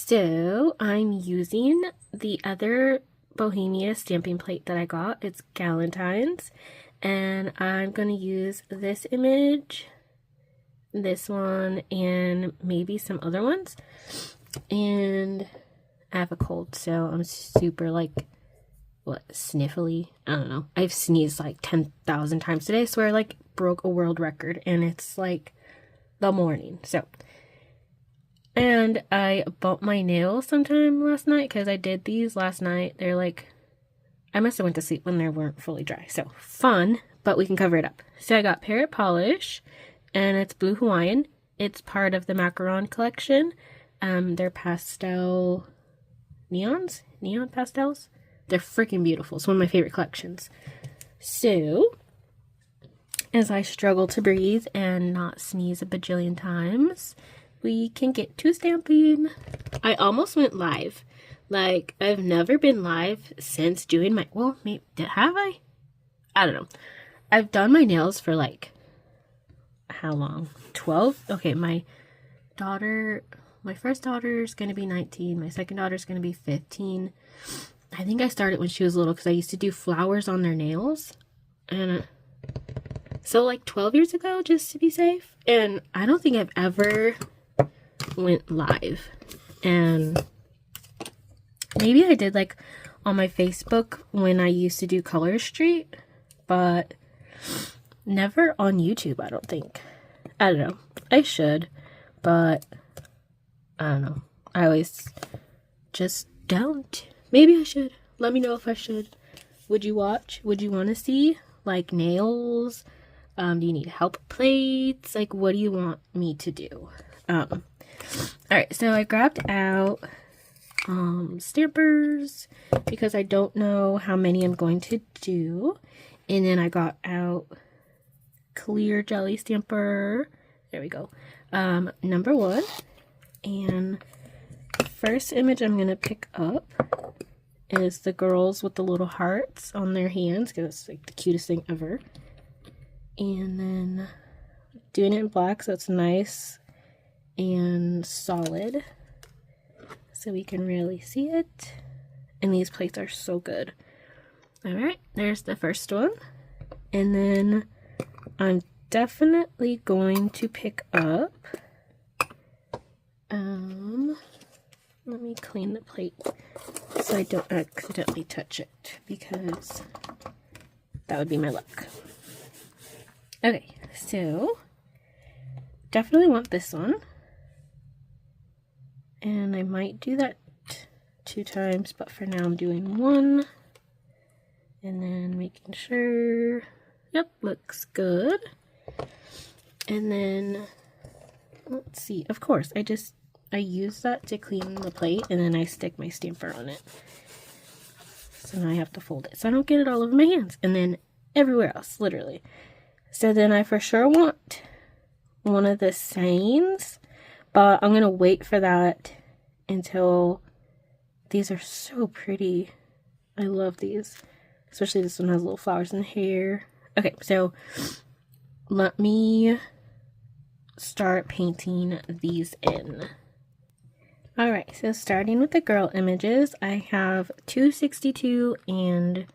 So I'm using the other Bohemia stamping plate that I got. It's Galentines. And I'm going to use this image, this one, and maybe some other ones. And I have a cold, so I'm super sniffly? I don't know. I've sneezed like 10,000 times today, so I broke a world record, and it's like the morning. And I bumped my nails sometime last night because I did these last night. They're I must have went to sleep when they weren't fully dry. So fun, but we can cover it up. So I got Parrot Polish, and it's blue Hawaiian. It's part of the Macaron collection. They're pastel neon pastels. They're freaking beautiful. It's one of my favorite collections. So, as I struggle to breathe and not sneeze a bajillion times, we can get to stamping. I almost went live. I've never been live since doing my, maybe, have I? I don't know. I've done my nails for how long? 12? Okay, my first daughter's going to be 19. My second daughter's going to be 15. I think I started when she was little because I used to do flowers on their nails. And so 12 years ago, just to be safe. And I don't think I've ever went live. And maybe I did on my Facebook when I used to do Color Street, but never on YouTube, I don't think. I don't know. I should, but I don't know. I always just don't. Maybe I should. Let me know if I should. Would you watch? Would you want to see nails? Do you need help with plates? What do you want me to do? Alright, so I grabbed out stampers because I don't know how many I'm going to do. And then I got out clear jelly stamper. There we go. Number 1. And first image I'm going to pick up is the girls with the little hearts on their hands because it's the cutest thing ever. And then doing it in black so it's nice and solid so we can really see it. And these plates are so good. Alright, there's the first one. And then I'm definitely going to pick up let me clean the plate so I don't accidentally touch it because that would be my luck. Okay, so definitely want this one. And I might do that 2 times, but for now I'm doing 1. And then making sure, yep, looks good. And then, let's see, of course, I use that to clean the plate, and then I stick my stamper on it. So now I have to fold it, so I don't get it all over my hands, and then everywhere else, literally. So then I for sure want one of the signs, but I'm going to wait for that until, these are so pretty. I love these. Especially this one has little flowers in the hair. Okay, so let me start painting these in. Alright, so starting with the girl images, I have 262 and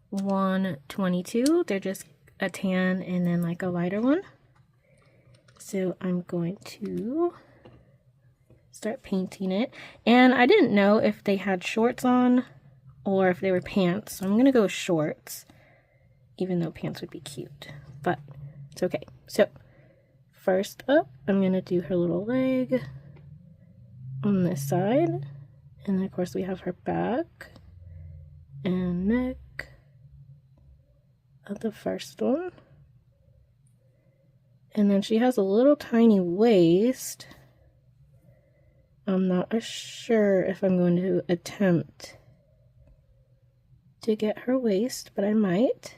122. They're just a tan and then a lighter one. So I'm going to start painting it. And I didn't know if they had shorts on or if they were pants. So I'm going to go shorts, even though pants would be cute. But it's okay. So first up, I'm going to do her little leg on this side. And then of course we have her back and neck of the first one. And then she has a little tiny waist. I'm not sure if I'm going to attempt to get her waist, but I might.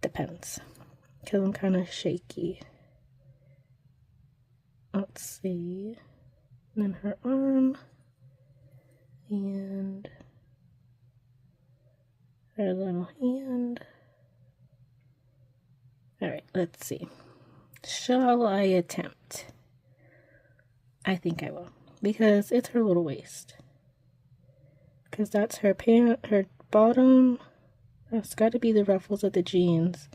Depends, because I'm kind of shaky. Let's see. And then her arm. And her little hand. Alright, let's see. Shall I attempt? I think I will. because it's her little waist. Because that's her her bottom. That's got to be the ruffles of the jeans.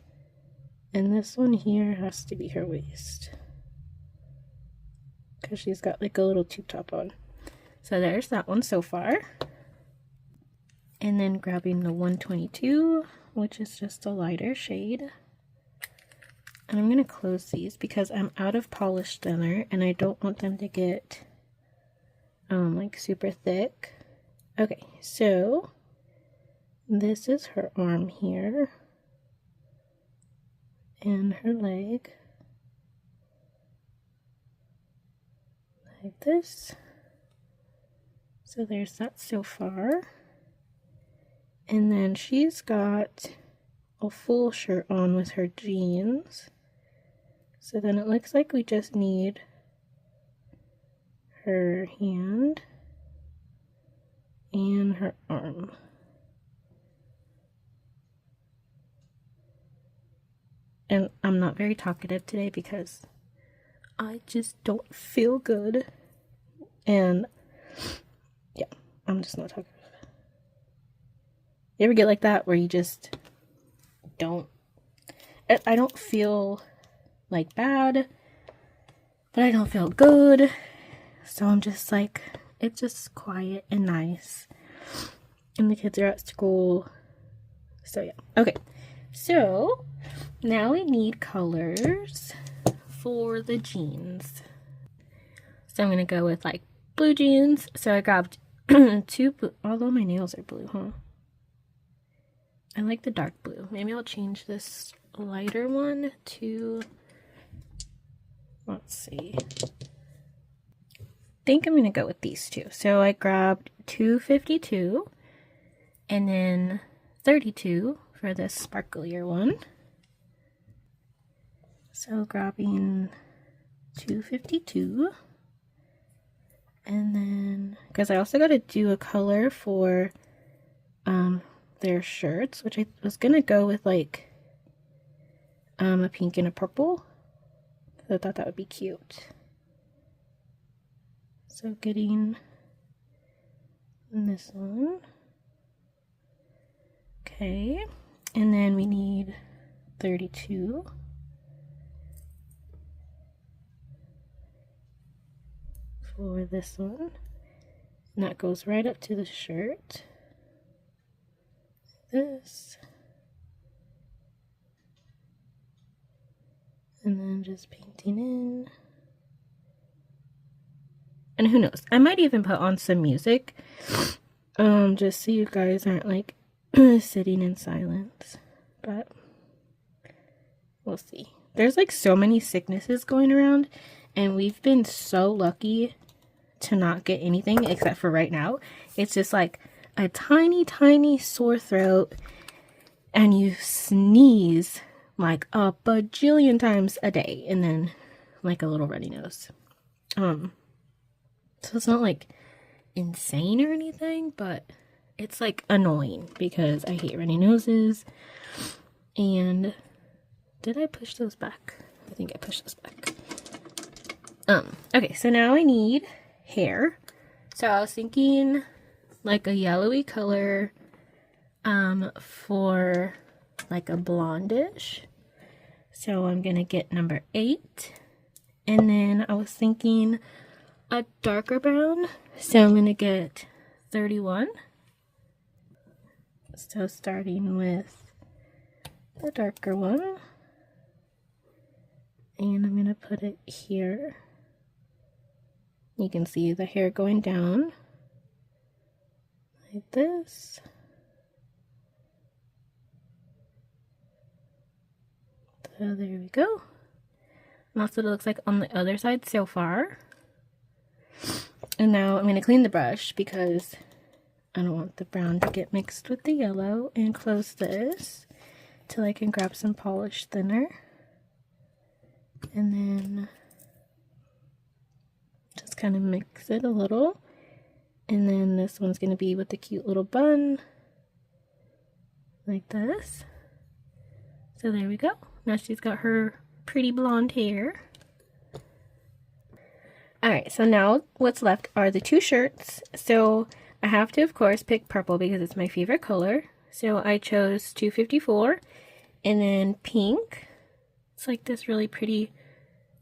And this one here has to be her waist. Because she's got like a little tube top on. So there's that one so far. And then grabbing the 122, which is just a lighter shade. And I'm going to close these because I'm out of polish thinner and I don't want them to get like super thick. Okay, so this is her arm here and her leg, like this. So there's that so far. And then she's got a full shirt on with her jeans. So then it looks like we just need her hand and her arm. And I'm not very talkative today because I just don't feel good. And yeah, I'm just not talkative. You ever get like that where you just don't, I don't feel like bad, but I don't feel good. So I'm just like, it's just quiet and nice. And the kids are at school. So yeah. Okay. So now we need colors for the jeans. So I'm going to go with like blue jeans. So I grabbed two blue, although my nails are blue, huh? I like the dark blue. Maybe I'll change this lighter one to, let's see. I think I'm going to go with these two. So I grabbed 252 and then 32 for this sparklier one. So grabbing 252 and then, because I also got to do a color for their shirts, which I was gonna go with like a pink and a purple. I thought that would be cute. So getting this one. Okay, and then we need 32. For this one. And that goes right up to the shirt. This. And then just painting in. And who knows, I might even put on some music. Just so you guys aren't like sitting in silence. But we'll see. There's like so many sicknesses going around. And we've been so lucky to not get anything except for right now. It's just like a tiny sore throat and you sneeze like a bajillion times a day and then like a little runny nose. So it's not like insane or anything, but it's like annoying because I hate runny noses. And did I push those back? I think I pushed those back. Okay, so now I need hair. So I was thinking like a yellowy color for like a blondish. So I'm gonna get number 8. And then I was thinking a darker brown. So I'm gonna get 31. So starting with the darker one. And I'm gonna put it here. You can see the hair going down like this. So there we go. And that's what it looks like on the other side so far. And now I'm going to clean the brush because I don't want the brown to get mixed with the yellow, and close this till I can grab some polish thinner. And then just kind of mix it a little. And then this one's going to be with the cute little bun. Like this. So there we go. Now she's got her pretty blonde hair. Alright, so now what's left are the two shirts. So I have to, of course, pick purple because it's my favorite color. So I chose 254, and then pink. It's like this really pretty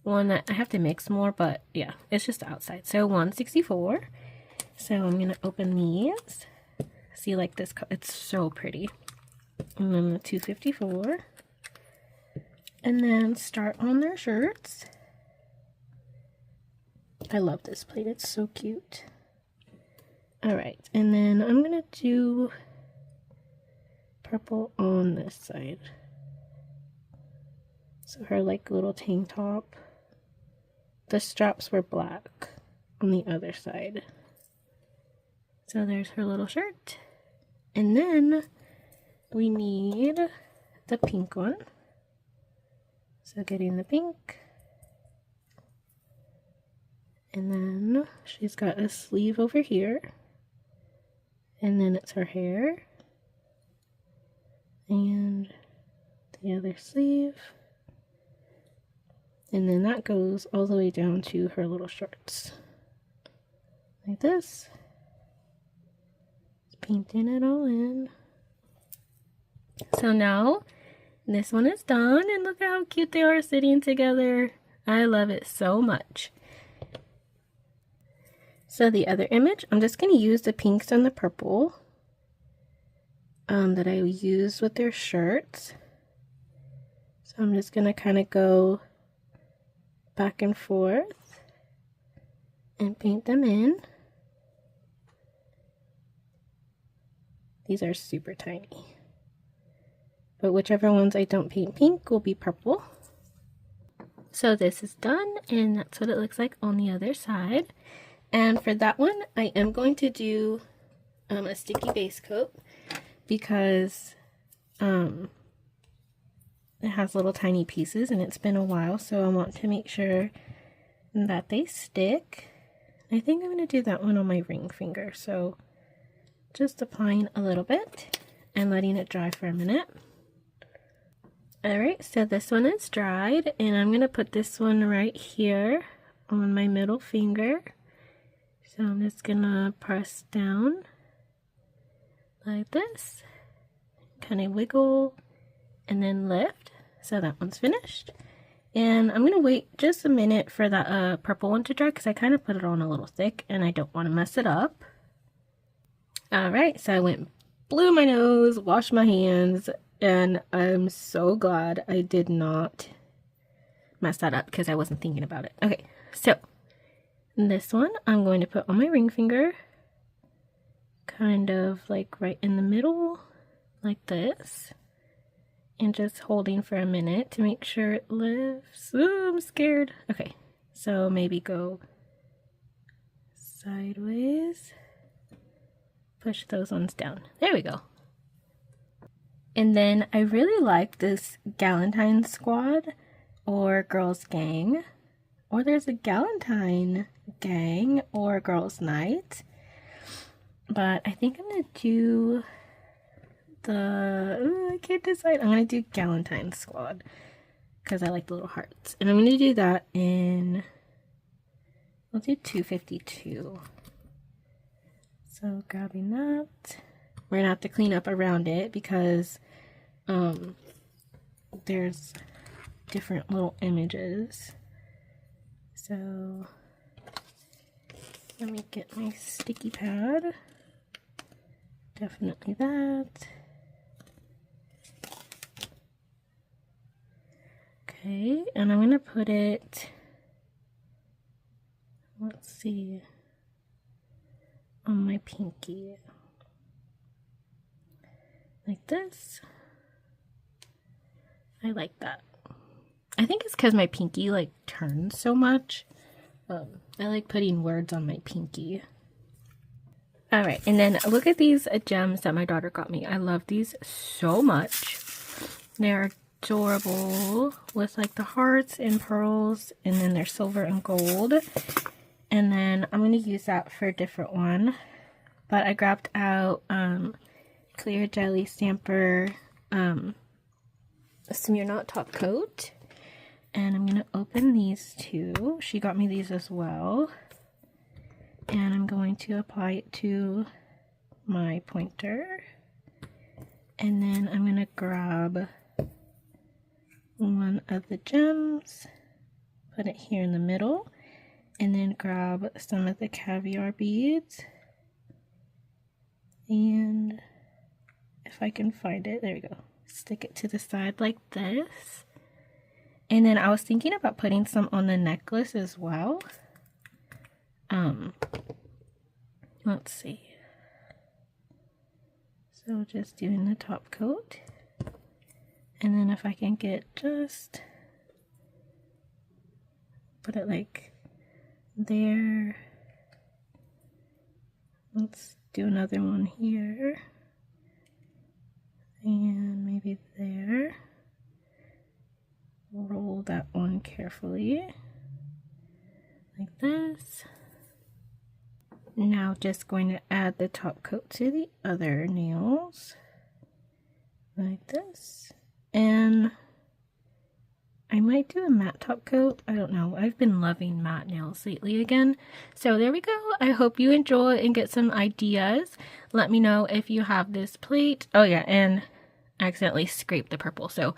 one that I have to mix more, but yeah, it's just the outside. So 164. So I'm going to open these. See, like this, it's so pretty. And then the 254. And then start on their shirts. I love this plate, it's so cute. Alright, and then I'm gonna do purple on this side. So her like little tank top. The straps were black on the other side. So there's her little shirt. And then we need the pink one. So getting the pink. And then she's got a sleeve over here. And then it's her hair. And the other sleeve. And then that goes all the way down to her little shorts. Like this. Just painting it all in. So now, this one is done. And look how cute they are sitting together. I love it so much. So the other image, I'm just going to use the pinks and the purple that I used with their shirts. So I'm just going to kind of go back and forth and paint them in. These are super tiny. But whichever ones I don't paint pink will be purple. So this is done, and that's what it looks like on the other side. And for that one, I am going to do a sticky base coat because it has little tiny pieces and it's been a while, so I want to make sure that they stick. I think I'm going to do that one on my ring finger, so just applying a little bit and letting it dry for a minute. Alright, so this one is dried, and I'm going to put this one right here on my middle finger. So I'm just gonna press down like this, kind of wiggle, and then lift. So that one's finished. And I'm gonna wait just a minute for that purple one to dry because I kind of put it on a little thick and I don't want to mess it up. Alright, so I went, blew my nose, washed my hands, and I'm so glad I did not mess that up because I wasn't thinking about it. Okay, so this one I'm going to put on my ring finger, kind of like right in the middle, like this, and just holding for a minute to make sure it lifts. Ooh, I'm scared. Okay, so maybe go sideways, push those ones down. There we go. And then I really like this Galentine Squad or Girls Gang, or there's a Galentine Gang or Girls Night, but I think I'm gonna do I can't decide. I'm gonna do Galentine Squad because I like the little hearts, and I'm gonna do that in, I'll do 252. So grabbing that, we're gonna have to clean up around it because there's different little images. So let me get my sticky pad. Definitely that. Okay, and I'm gonna put it, let's see, on my pinky. Like this. I like that. I think it's because my pinky like turns so much. I like putting words on my pinky. Alright, and then look at these gems that my daughter got me. I love these so much. They're adorable with like the hearts and pearls, and then they're silver and gold. And then I'm going to use that for a different one. But I grabbed out Clear Jelly Stamper Smear Not Top Coat. And I'm going to open these two. She got me these as well. And I'm going to apply it to my pointer. And then I'm going to grab one of the gems, put it here in the middle, and then grab some of the caviar beads. And if I can find it, there we go. Stick it to the side like this. And then I was thinking about putting some on the necklace as well. Let's see. So just doing the top coat. And then if I can get just, put it like there. Let's do another one here. And maybe there. Roll that one carefully. Like this. Now just going to add the top coat to the other nails. Like this. And I might do a matte top coat. I don't know. I've been loving matte nails lately again. So there we go. I hope you enjoy and get some ideas. Let me know if you have this plate. Oh yeah, and I accidentally scraped the purple. So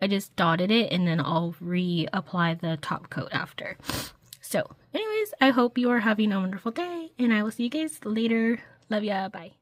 I just dotted it and then I'll reapply the top coat after. So anyways, I hope you are having a wonderful day and I will see you guys later. Love ya. Bye.